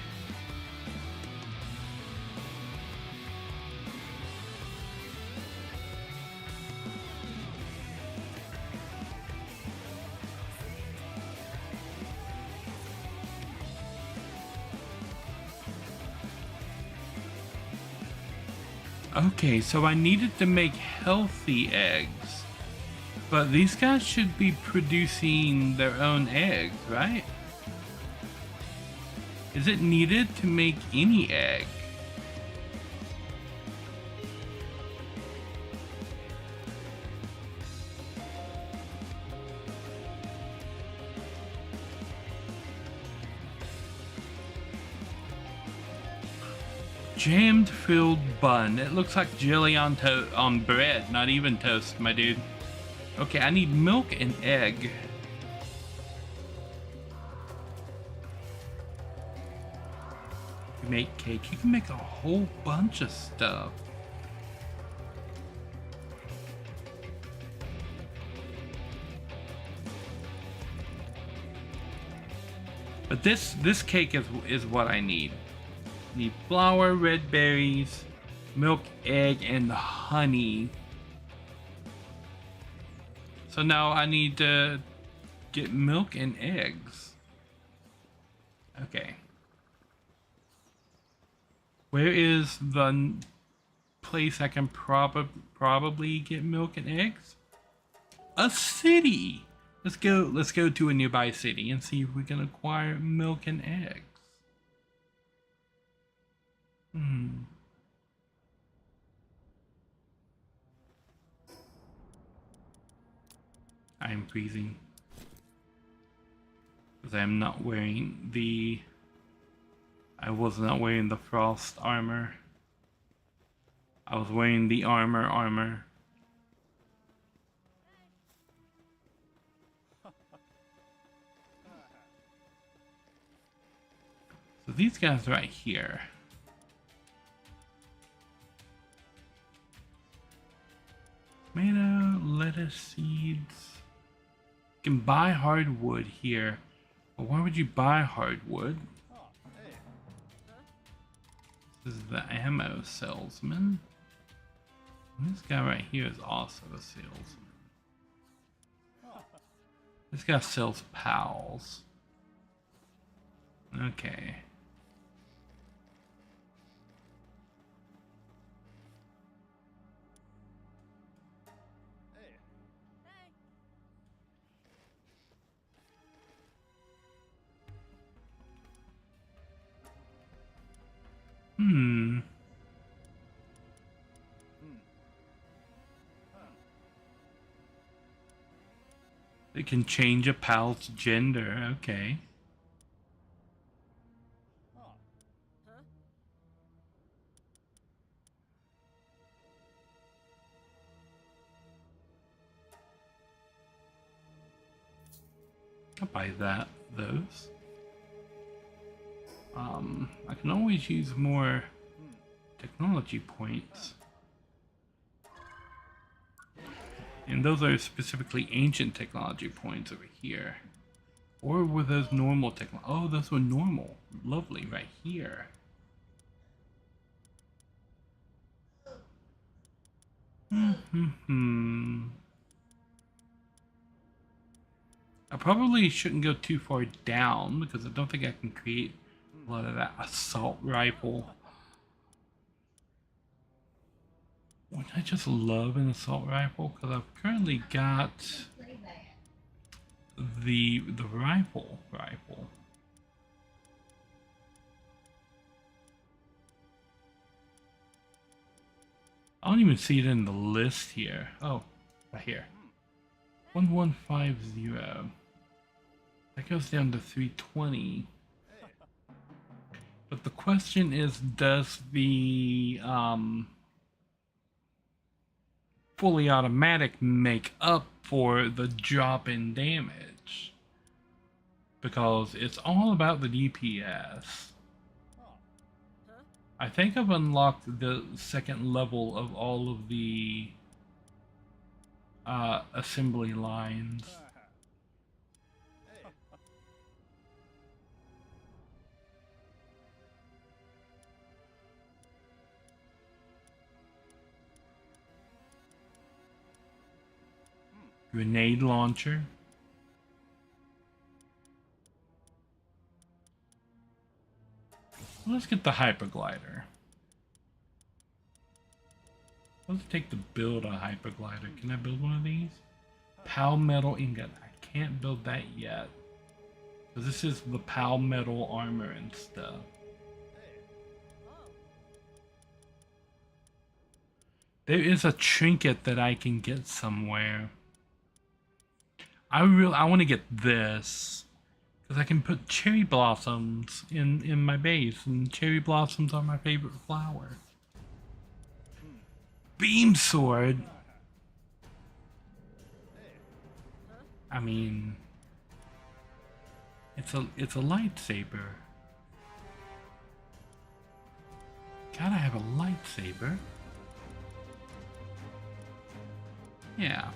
Okay, so I needed to make healthy eggs, but these guys should be producing their own eggs, right? Is it needed to make any egg? Jammed filled bun. It looks like jelly on on bread, not even toast, my dude. Okay, I need milk and egg. You make cake. You can make a whole bunch of stuff. But this cake is what I need. Need flour, red berries, milk, egg, and honey. So now I need to get milk and eggs. Okay. Where is the place I can probably get milk and eggs? A city. Let's go to a nearby city and see if we can acquire milk and eggs. I am freezing because I am not wearing the. I was not wearing the frost armor. I was wearing the armor. So these guys right here. Tomato, lettuce, seeds. You can buy hardwood here. But why would you buy hardwood? This is the ammo salesman. And this guy right here is also a salesman. This guy sells pals. Okay. It can change a pal's gender, okay. I'll buy those. I can always use more technology points. And those are specifically ancient technology points over here. Or were those normal oh, those were normal. Lovely, right here. I probably shouldn't go too far down because I don't think I can create a lot of that assault rifle. Which I just love an assault rifle because I've currently got the rifle. I don't even see it in the list here. Oh, right here. 1150. That goes down to 320. But the question is, does the fully automatic make up for the drop in damage? Because it's all about the DPS. I think I've unlocked the second level of all of the assembly lines. Grenade launcher. Let's get the hyperglider. Let's take the build a hyperglider. Can I build one of these? Pal metal ingot. I can't build that yet. Because this is the pal metal armor and stuff. There is a trinket that I can get somewhere. I want to get this. Because I can put cherry blossoms in my base. And cherry blossoms are my favorite flower. Beam sword. I mean, it's a lightsaber. Gotta have a lightsaber. Yeah.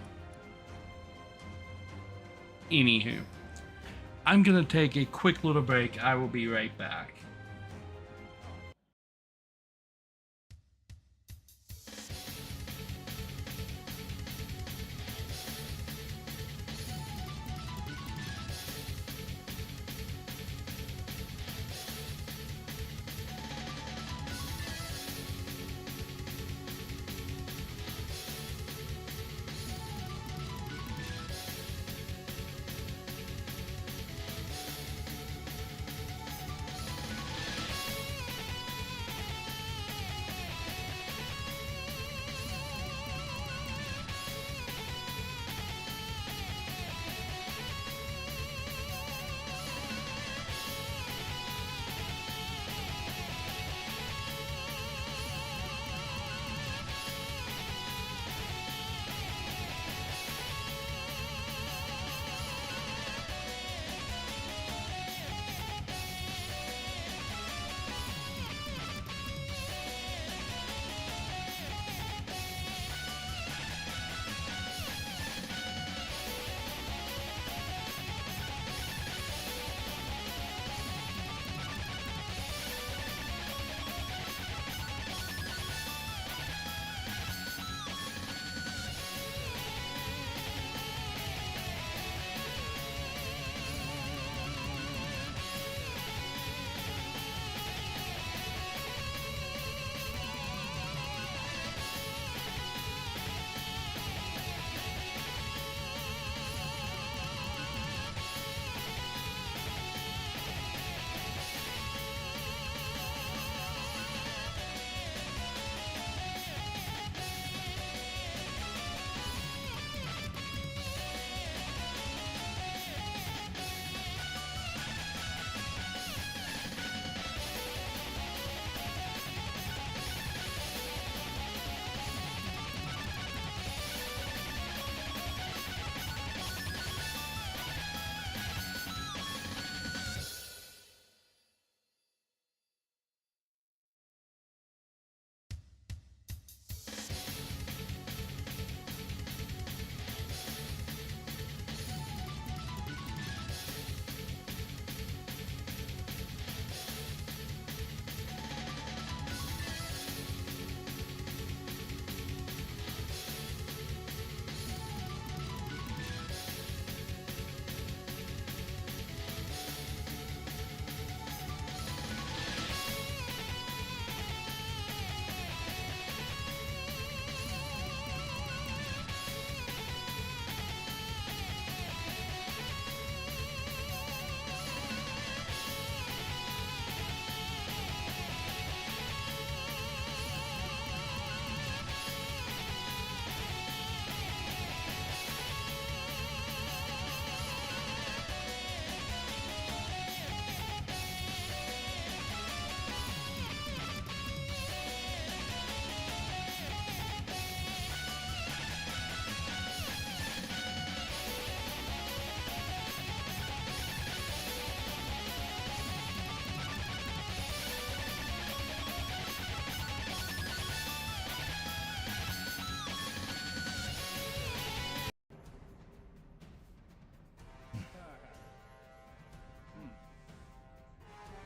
Anywho, I'm gonna take a quick little break. I will be right back.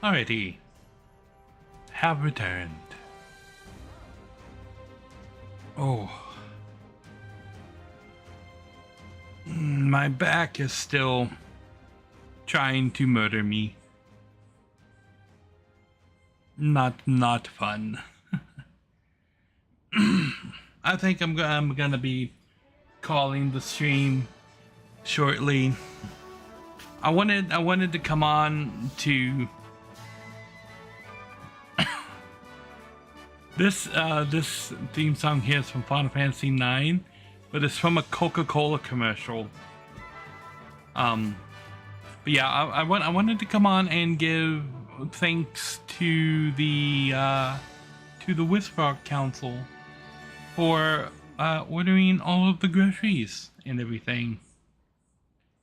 Alrighty. Have returned. Oh. My back is still trying to murder me. Not fun. I think I'm gonna be calling the stream shortly. I wanted to come on to this theme song here is from Final Fantasy IX, but it's from a Coca-Cola commercial. But yeah, I wanted to come on and give thanks to the Whisper Council for ordering all of the groceries and everything.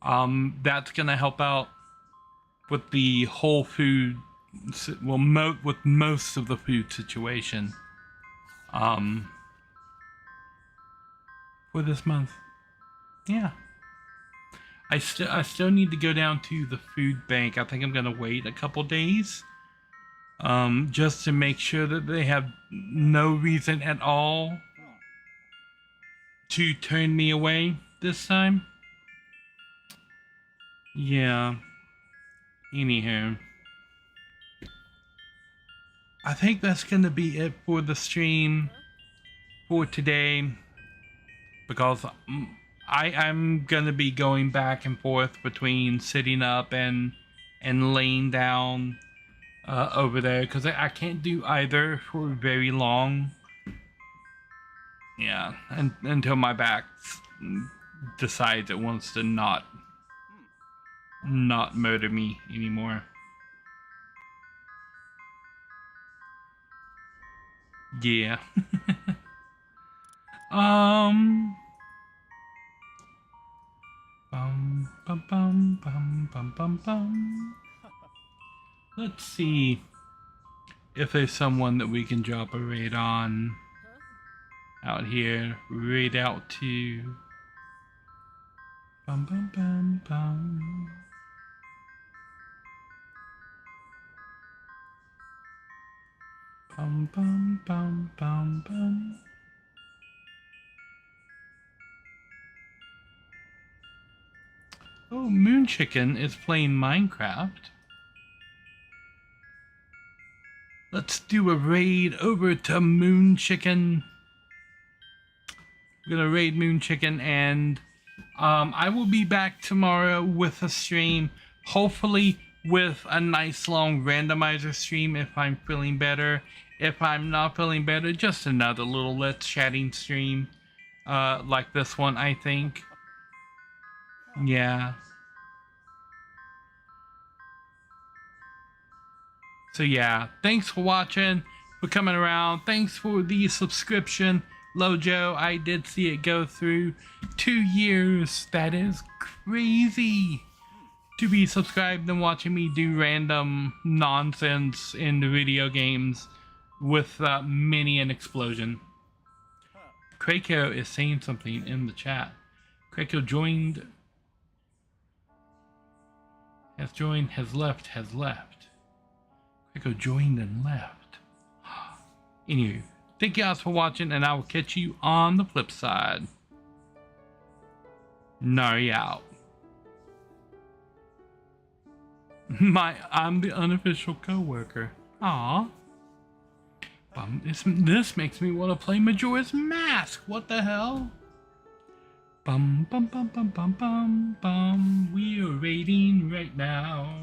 That's gonna help out with the whole food, well, with most of the food situation. For this month, yeah. I still need to go down to the food bank. I think I'm gonna wait a couple days, just to make sure that they have no reason at all to turn me away this time. Yeah. Anyhow, I think that's gonna be it for the stream for today, because I'm gonna be going back and forth between sitting up and laying down over there, because I can't do either for very long. Yeah, until my back decides it wants to not murder me anymore. Yeah. Bum bum bum bum bum bum bum. Let's see if there's someone that we can drop a raid on out here. Raid out to bum bum bum bum. Bum bum bum bum bum. Oh, Moon Chicken is playing Minecraft. Let's do a raid over to Moon Chicken. We're gonna raid Moon Chicken, and I will be back tomorrow with a stream, hopefully with a nice long randomizer stream if I'm feeling better. If I'm not feeling better, just another little Let's Chatting stream like this one, I think. Yeah. So yeah, thanks for watching, for coming around. Thanks for the subscription, Lojo. I did see it go through 2 years. That is crazy to be subscribed and watching me do random nonsense in the video games with many an explosion. Krako is saying something in the chat. Krako joined, has left. Krako joined and left. Anyway, thank you guys for watching, and I will catch you on the flip side. Nari out. I'm the unofficial co-worker. Aw. This makes me want to play Majora's Mask. What the hell? Bum bum bum bum bum bum bum. We are raiding right now.